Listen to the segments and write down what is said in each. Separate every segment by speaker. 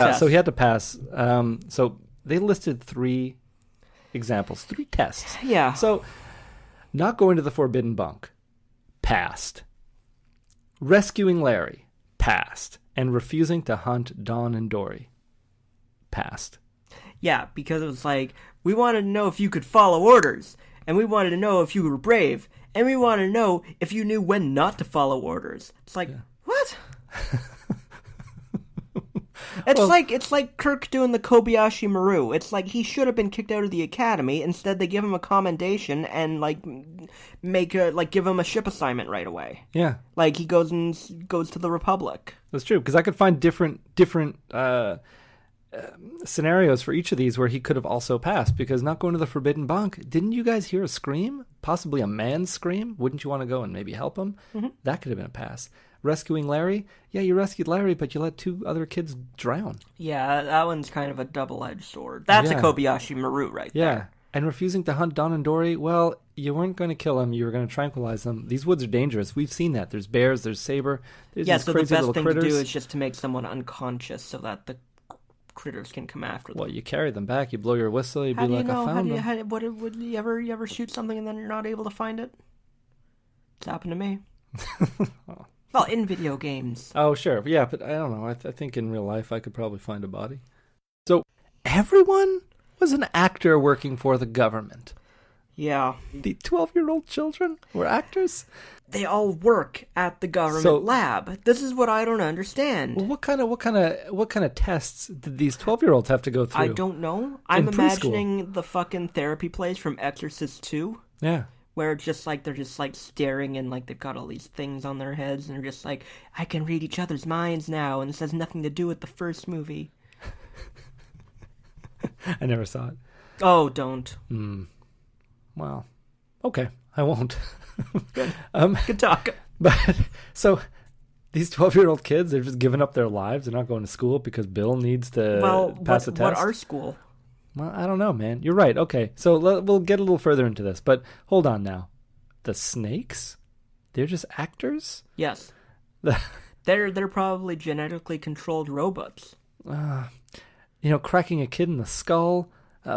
Speaker 1: So he had to pass. So they listed 3 examples, 3 tests.
Speaker 2: Yeah.
Speaker 1: So not going to the forbidden bunk, passed. Rescuing Larry, passed. And refusing to hunt Dawn and Dory, passed.
Speaker 2: Yeah, because it was like, we wanted to know if you could follow orders, and we wanted to know if you were brave, and we wanted to know if you knew when not to follow orders. It's like, what? It's like Kirk doing the Kobayashi Maru. It's like he should have been kicked out of the academy. Instead, they give him a commendation and give him a ship assignment right away.
Speaker 1: Yeah,
Speaker 2: like he goes to the Republic.
Speaker 1: That's true, because I could find different scenarios for each of these where he could have also passed. Because not going to the forbidden bunk, didn't you guys hear a scream? Possibly a man's scream. Wouldn't you want to go and maybe help him? Mm-hmm. That could have been a pass. Rescuing Larry? Yeah, you rescued Larry, but you let 2 other kids drown.
Speaker 2: Yeah, that one's kind of a double-edged sword. That's a Kobayashi Maru right there.
Speaker 1: Yeah, and refusing to hunt Dawn and Dory, well, you weren't going to kill them. You were going to tranquilize them. These woods are dangerous. We've seen that. There's bears, there's saber, there's these
Speaker 2: so
Speaker 1: crazy little
Speaker 2: the best thing
Speaker 1: critters.
Speaker 2: to do is just to make someone unconscious so that the critters can come after them.
Speaker 1: Well, you carry them back, you blow your whistle, you'd be like, I found them.
Speaker 2: Would you ever shoot something and then you're not able to find it? It's happened to me.
Speaker 1: Oh.
Speaker 2: Well, in video games.
Speaker 1: Oh, sure. Yeah, but I don't know. I think in real life I could probably find a body. So everyone was an actor working for the government.
Speaker 2: Yeah.
Speaker 1: The 12-year-old children were actors?
Speaker 2: They all work at the government lab. This is what I don't understand.
Speaker 1: Well, what kind of tests did these 12-year-olds have to go through?
Speaker 2: I don't know. I'm imagining the fucking therapy place from Exorcist 2.
Speaker 1: Yeah.
Speaker 2: Where it's just like they're just like staring and like they've got all these things on their heads and they're just like, I can read each other's minds now, and this has nothing to do with the first movie.
Speaker 1: I never saw it.
Speaker 2: Oh, don't.
Speaker 1: Well, okay, I won't.
Speaker 2: Good. Good talk.
Speaker 1: But so these 12-year-old kids, they're just giving up their lives. They're not going to school because Bill needs to pass a test.
Speaker 2: What are school?
Speaker 1: Well, I don't know, man. You're right. Okay, so we'll get a little further into this, but hold on now. The snakes? They're just actors?
Speaker 2: Yes. They're probably genetically controlled robots.
Speaker 1: Cracking a kid in the skull,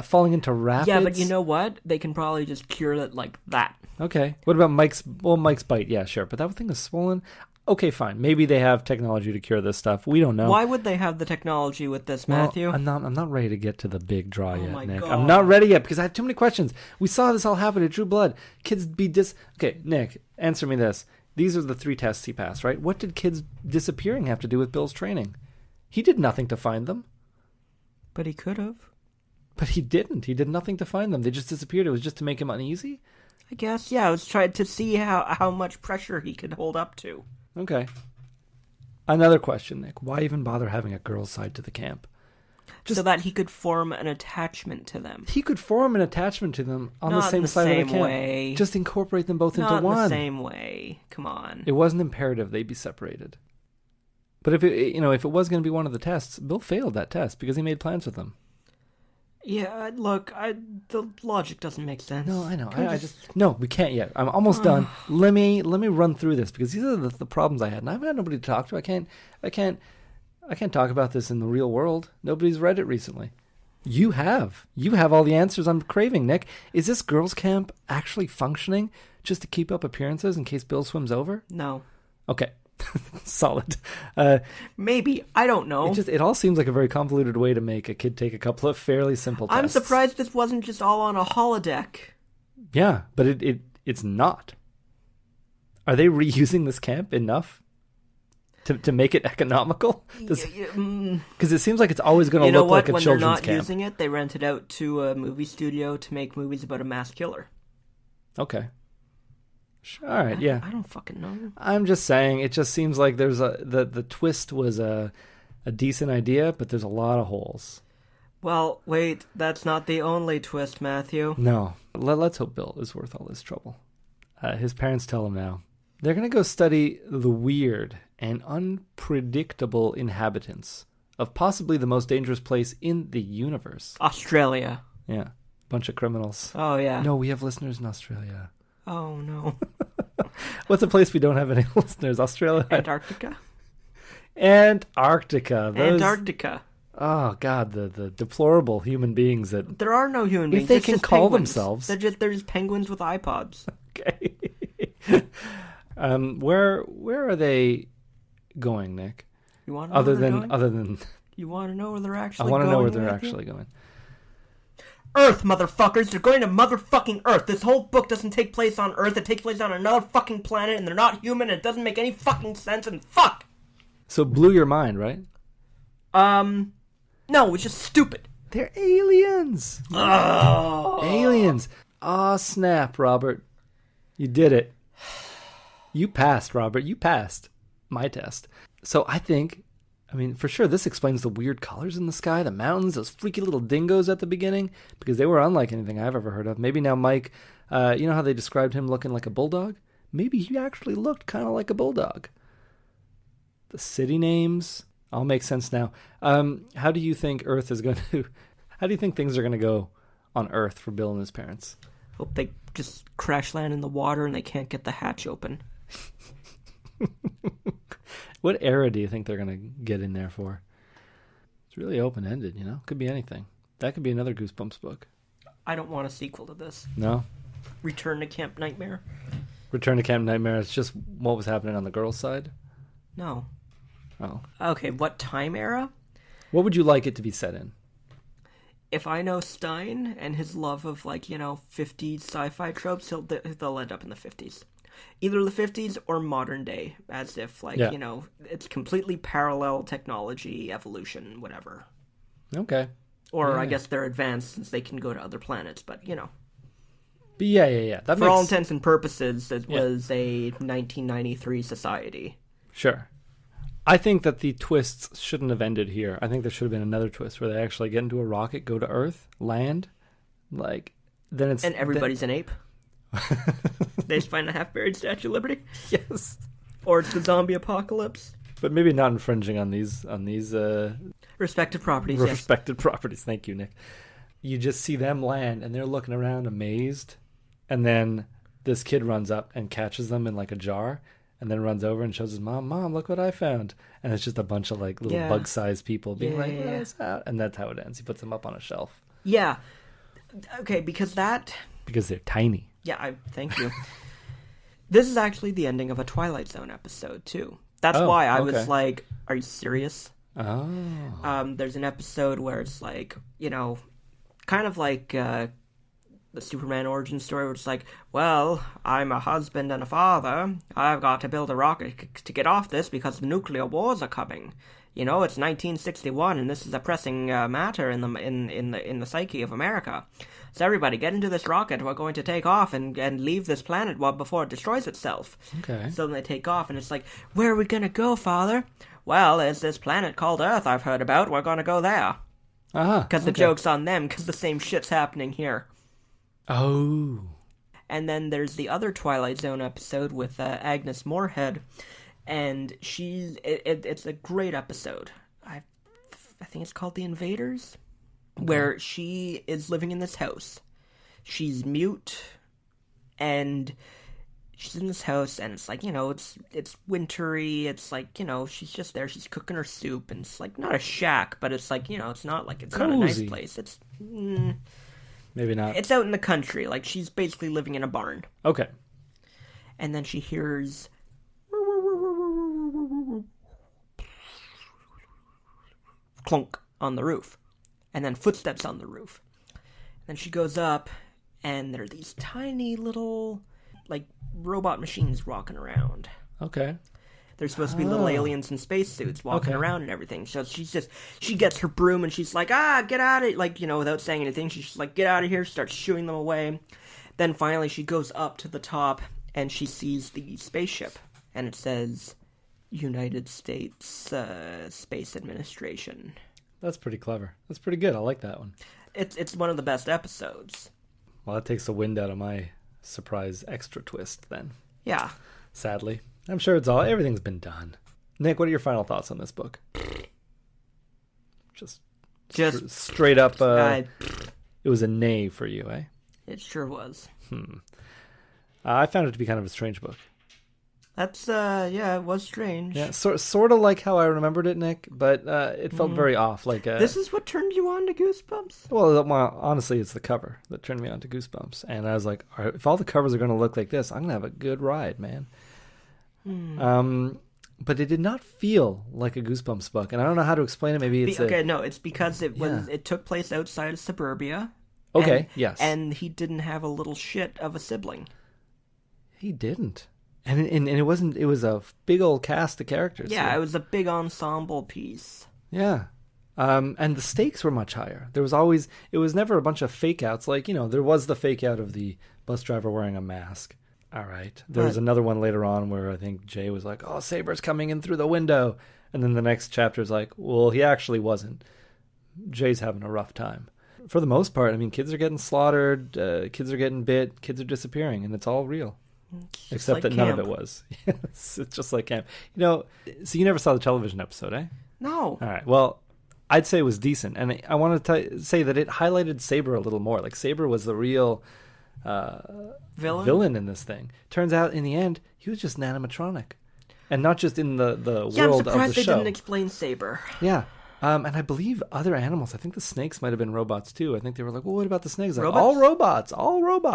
Speaker 1: falling into rapids.
Speaker 2: Yeah, but you know what? They can probably just cure it like that.
Speaker 1: Okay. What about Mike's bite? Yeah, sure. But that thing is swollen. Okay, fine. Maybe they have technology to cure this stuff. We don't know.
Speaker 2: Why would they have the technology with this, Matthew?
Speaker 1: I'm not ready to get to the big draw yet,
Speaker 2: my
Speaker 1: Nick.
Speaker 2: God.
Speaker 1: I'm not ready yet because I have too many questions. We saw this all happen at True Blood. Kids be Okay, Nick, answer me this. These are the 3 tests he passed, right? What did kids disappearing have to do with Bill's training? He did nothing to find them.
Speaker 2: But he could have.
Speaker 1: But he didn't. He did nothing to find them. They just disappeared. It was just to make him uneasy?
Speaker 2: I guess, yeah. I was trying to see how much pressure he could hold up to.
Speaker 1: Okay. Another question, Nick. Why even bother having a girl's side to the camp?
Speaker 2: So that he could form an attachment to them.
Speaker 1: He could form an attachment to them on the same side of the camp.
Speaker 2: Way.
Speaker 1: Just incorporate them both into one.
Speaker 2: Not in the same way. Come on.
Speaker 1: It wasn't imperative they be separated. But if it was going to be one of the tests, Bill failed that test because he made plans with them.
Speaker 2: Yeah, look, the logic doesn't make sense.
Speaker 1: No, I know. No, we can't yet. I'm almost done. Let me run through this because these are the problems I had, and I haven't had nobody to talk to. I can't talk about this in the real world. Nobody's read it recently. You have all the answers I'm craving, Nick. Is this girls' camp actually functioning just to keep up appearances in case Bill swims over?
Speaker 2: No.
Speaker 1: Okay. Solid.
Speaker 2: Maybe. I don't know.
Speaker 1: It all seems like a very convoluted way to make a kid take a couple of fairly simple tests.
Speaker 2: I'm surprised this wasn't just all on a holodeck.
Speaker 1: Yeah, but it's not. Are they reusing this camp enough to make it economical? Because it seems like it's always going to look like a children's camp.
Speaker 2: When they're not using it, they rent it out to a movie studio to make movies about a mass killer.
Speaker 1: Okay. All right, yeah.
Speaker 2: I don't fucking know.
Speaker 1: I'm just saying, it just seems like there's the twist was a decent idea, but there's a lot of holes.
Speaker 2: Well, wait, that's not the only twist, Matthew.
Speaker 1: No. Let's hope Bill is worth all this trouble. His parents tell him now. They're going to go study the weird and unpredictable inhabitants of possibly the most dangerous place in the universe.
Speaker 2: Australia.
Speaker 1: Yeah. Bunch of criminals.
Speaker 2: Oh, yeah.
Speaker 1: No, we have listeners in Australia.
Speaker 2: Oh, no.
Speaker 1: What's a place we don't have any listeners? Australia?
Speaker 2: Antarctica.
Speaker 1: Antarctica.
Speaker 2: Antarctica.
Speaker 1: Oh God, the deplorable human beings that
Speaker 2: There are no human beings.
Speaker 1: if they
Speaker 2: It's
Speaker 1: can
Speaker 2: just
Speaker 1: call
Speaker 2: penguins.
Speaker 1: themselves.
Speaker 2: They're just penguins with iPods.
Speaker 1: Okay. Where are they going, Nick?
Speaker 2: You want to know where they're going?
Speaker 1: Other than
Speaker 2: You want to know where they're actually
Speaker 1: I
Speaker 2: going?
Speaker 1: want to know where they're
Speaker 2: Matthew?
Speaker 1: actually going.
Speaker 2: Earth, motherfuckers! They're going to motherfucking Earth! This whole book doesn't take place on Earth, it takes place on another fucking planet, and they're not human, and it doesn't make any fucking sense, and fuck!
Speaker 1: So it blew your mind, right?
Speaker 2: No, it's just stupid.
Speaker 1: They're aliens.
Speaker 2: Oh.
Speaker 1: Aliens. Aw, snap, Robert. You did it. You passed, Robert. You passed my test. So I think, for sure, this explains the weird colors in the sky, the mountains, those freaky little dingoes at the beginning, because they were unlike anything I've ever heard of. Maybe now Mike, you know how they described him looking like a bulldog? Maybe he actually looked kind of like a bulldog. The city names all make sense now. How do you think Earth is going to... How do you think things are going to go on Earth for Bill and his parents?
Speaker 2: Hope they just crash land in the water and they can't get the hatch open.
Speaker 1: What era do you think they're going to get in there for? It's really open-ended, you know? Could be anything. That could be another Goosebumps book.
Speaker 2: I don't want a sequel to this.
Speaker 1: No?
Speaker 2: Return to Camp Nightmare?
Speaker 1: Return to Camp Nightmare. It's just what was happening on the girls' side?
Speaker 2: No.
Speaker 1: Oh.
Speaker 2: Okay, what time era?
Speaker 1: What would you like it to be set in?
Speaker 2: If I know Stein and his love of, 50s sci-fi tropes, they'll end up in the 50s. Either the 50s or modern day, as if, it's completely parallel technology, evolution, whatever.
Speaker 1: Okay.
Speaker 2: Or
Speaker 1: yeah.
Speaker 2: I guess they're advanced since they can go to other planets, but,
Speaker 1: But yeah.
Speaker 2: For all intents and purposes, it was a 1993 society.
Speaker 1: Sure. I think that the twists shouldn't have ended here. I think there should have been another twist where they actually get into a rocket, go to Earth, land, then it's...
Speaker 2: And everybody's an ape. They just find a half-buried Statue of Liberty.
Speaker 1: Yes.
Speaker 2: Or it's the zombie apocalypse.
Speaker 1: But maybe not infringing on these
Speaker 2: respective properties,
Speaker 1: respected properties. Thank you, Nick. You just see them land, and they're looking around amazed, and then this kid runs up and catches them in a jar, and then runs over and shows his mom, look what I found. And it's just a bunch of little bug-sized people being what's that? And that's how it ends. He puts them up on a shelf.
Speaker 2: Yeah. Okay, because they're
Speaker 1: tiny.
Speaker 2: Yeah, thank you. This is actually the ending of a Twilight Zone episode, too. That's why I was like, are you serious?
Speaker 1: Oh.
Speaker 2: There's an episode where it's kind of like the Superman origin story, where it's well, I'm a husband and a father. I've got to build a rocket to get off this because the nuclear wars are coming. It's 1961, and this is a pressing matter in the psyche of America. So everybody, get into this rocket. We're going to take off and leave this planet before it destroys itself.
Speaker 1: Okay.
Speaker 2: So then they take off, and it's where are we going to go, Father? Well, there's this planet called Earth I've heard about. We're going to go there. Because the joke's on them, because the same shit's happening here.
Speaker 1: Oh.
Speaker 2: And then there's the other Twilight Zone episode with Agnes Moorehead, and it's a great episode. I think it's called The Invaders, where she is living in this house. She's mute, and she's in this house, and it's it's wintry. It's she's just there. She's cooking her soup, and it's not a shack, but it's it's not it's
Speaker 1: cozy.
Speaker 2: Not a nice place. It's
Speaker 1: maybe not.
Speaker 2: It's out in the country. She's basically living in a barn.
Speaker 1: Okay.
Speaker 2: And then she hears clunk on the roof, and then footsteps on the roof. Then she goes up, and there are these tiny little robot machines walking around.
Speaker 1: Okay.
Speaker 2: They're supposed to be little aliens in spacesuits walking around and everything. So she gets her broom, and she's get out of it. Without saying anything, she's just get out of here, starts shooing them away. Then finally she goes up to the top, and she sees the spaceship, and it says United States Space Administration.
Speaker 1: That's pretty clever. That's pretty good. I like that one.
Speaker 2: It's one of the best episodes.
Speaker 1: Well, that takes the wind out of my surprise extra twist then.
Speaker 2: Yeah.
Speaker 1: Sadly. I'm sure everything's been done. Nick, what are your final thoughts on this book? Just straight up, it was a nay for you, eh?
Speaker 2: It sure was.
Speaker 1: I found it to be kind of a strange book.
Speaker 2: That's, it was strange.
Speaker 1: Yeah, sort of like how I remembered it, Nick, but it felt very off. Like
Speaker 2: this is what turned you on to Goosebumps?
Speaker 1: Well, honestly, it's the cover that turned me on to Goosebumps. And I was like, all right, if all the covers are going to look like this, I'm going to have a good ride, man. But it did not feel like a Goosebumps book. And I don't know how to explain it. Maybe it's
Speaker 2: it's because it took place outside of suburbia.
Speaker 1: Okay, yes.
Speaker 2: And he didn't have a little shit of a sibling.
Speaker 1: He didn't. And it was a big old cast of characters.
Speaker 2: Yeah, it was a big ensemble piece.
Speaker 1: Yeah. And the stakes were much higher. It was never a bunch of fake outs. Like, there was the fake out of the bus driver wearing a mask. All right. There was another one later on where I think Jay was like, oh, Saber's coming in through the window. And then the next chapter is like, well, he actually wasn't. Jay's having a rough time. For the most part, I mean, kids are getting slaughtered, kids are getting bit, kids are disappearing, and it's all real. Except
Speaker 2: like
Speaker 1: that
Speaker 2: camp.
Speaker 1: none of it was. Yes, it's just like camp. So you never saw the television episode, eh?
Speaker 2: No.
Speaker 1: All right. Well, I'd say it was decent. And I want to say that it highlighted Saber a little more. Like, Saber was the real villain in this thing. Turns out, in the end, he was just an animatronic. And not just in the world of the show.
Speaker 2: I'm surprised they didn't explain Saber.
Speaker 1: Yeah. And I believe other animals, I think the snakes might have been robots too. I think they were like, well, what about the snakes? Like,
Speaker 2: robots?
Speaker 1: All robots.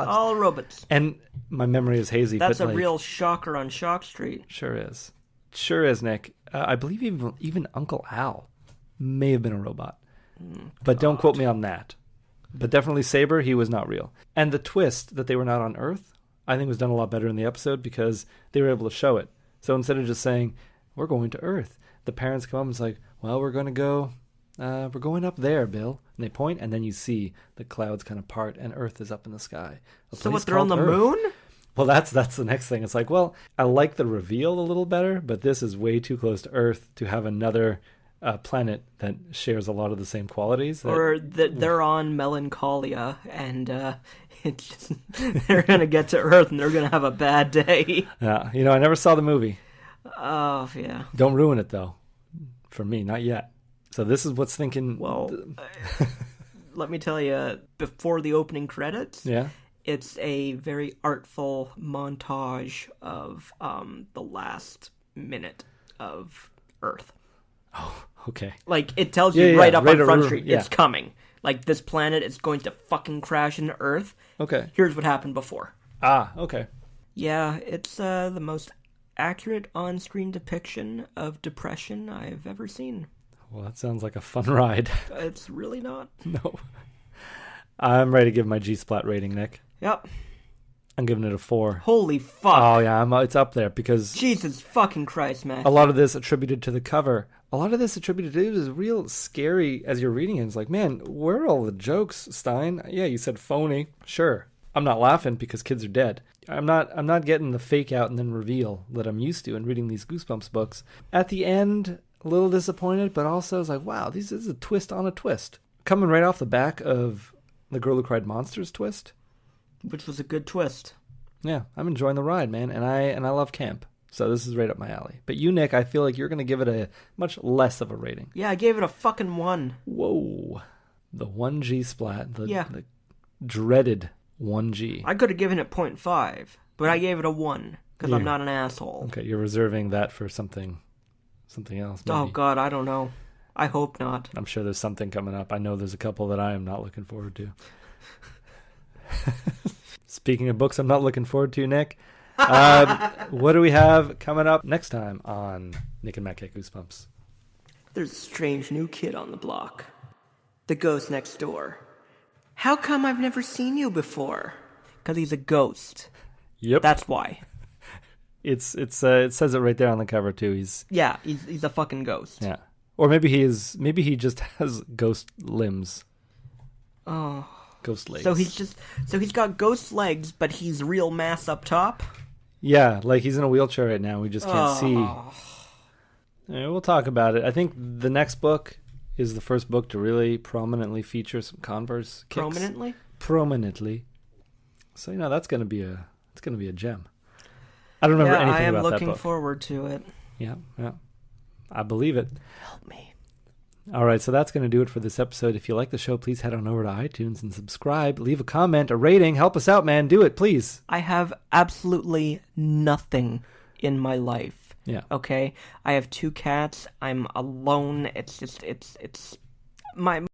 Speaker 1: All robots. And my memory is hazy.
Speaker 2: That's
Speaker 1: but
Speaker 2: a real shocker on Shock Street.
Speaker 1: Sure is, Nick. I believe even Uncle Al may have been a robot. But don't quote me on that. But definitely Saber, he was not real. And the twist that they were not on Earth, I think was done a lot better in the episode because they were able to show it. So instead of just saying, we're going to Earth, the parents come up and it's like, well, we're going up there, Bill. And they point, and then you see the clouds kind of part, and Earth is up in the sky.
Speaker 2: So what, they're on the moon?
Speaker 1: Well, that's the next thing. It's like, well, I like the reveal a little better, but this is way too close to Earth to have another planet that shares a lot of the same qualities.
Speaker 2: Or that they're on Melancholia, and it's just, they're going to get to Earth, and they're going to have a bad day.
Speaker 1: Yeah, I never saw the movie.
Speaker 2: Oh, yeah.
Speaker 1: Don't ruin it, though. For me, not yet. So this is what's thinking.
Speaker 2: Well, let me tell you, before the opening credits, it's a very artful montage of the last minute of Earth.
Speaker 1: Oh, okay.
Speaker 2: Like, it tells you right up on Front Street,
Speaker 1: yeah.
Speaker 2: It's coming. Like, this planet is going to fucking crash into Earth.
Speaker 1: Okay.
Speaker 2: Here's what happened before.
Speaker 1: Ah, okay.
Speaker 2: Yeah, it's the most accurate on-screen depiction of depression I've ever seen.
Speaker 1: Well, that sounds like a fun ride.
Speaker 2: It's really not.
Speaker 1: No. I'm ready to give my G-Splat rating, Nick.
Speaker 2: Yep.
Speaker 1: I'm giving it a 4.
Speaker 2: Holy fuck.
Speaker 1: Oh, yeah, it's up there because...
Speaker 2: Jesus fucking Christ, man.
Speaker 1: A lot of this attributed to the cover. A lot of this attributed to it was real scary as you're reading it. It's like, man, where are all the jokes, Stein? Yeah, you said phony. Sure. I'm not laughing because kids are dead. I'm not getting the fake out and then reveal that I'm used to in reading these Goosebumps books. At the end, a little disappointed, but also I was like, wow, this is a twist on a twist. Coming right off the back of The Girl Who Cried Monsters twist.
Speaker 2: Which was a good twist.
Speaker 1: Yeah, I'm enjoying the ride, man, and I love camp. So this is right up my alley. But you, Nick, I feel like you're going to give it a much less of a rating.
Speaker 2: Yeah, I gave it a fucking 1.
Speaker 1: Whoa. The 1G splat. The dreaded 1G.
Speaker 2: I could have given it 0.5, but I gave it a 1 because I'm not an asshole.
Speaker 1: Okay, you're reserving that for something else. Maybe.
Speaker 2: Oh, God, I don't know. I hope not.
Speaker 1: I'm sure there's something coming up. I know there's a couple that I am not looking forward to. Speaking of books I'm not looking forward to, Nick, what do we have coming up next time on Nik and Matt Get Goosebumps?
Speaker 2: There's a strange new kid on the block. The ghost next door. How come I've never seen you before? Because he's a ghost.
Speaker 1: Yep.
Speaker 2: That's why.
Speaker 1: It says it right there on the cover too. He's
Speaker 2: a fucking ghost.
Speaker 1: Yeah. Or maybe he just has ghost limbs.
Speaker 2: Oh.
Speaker 1: Ghost legs.
Speaker 2: So he's got ghost legs, but he's real mass up top?
Speaker 1: Yeah, like he's in a wheelchair right now. We just can't see. Yeah, we'll talk about it. I think the next book is the first book to really prominently feature some Converse kicks. Prominently. So that's going to be a gem. I don't remember anything about that book.
Speaker 2: I am looking forward to it.
Speaker 1: Yeah. I believe it.
Speaker 2: Help me.
Speaker 1: All right, so that's going to do it for this episode. If you like the show, please head on over to iTunes and subscribe. Leave a comment, a rating. Help us out, man. Do it, please.
Speaker 2: I have absolutely nothing in my life.
Speaker 1: Yeah.
Speaker 2: Okay? I have 2 cats. I'm alone. It's just, it's my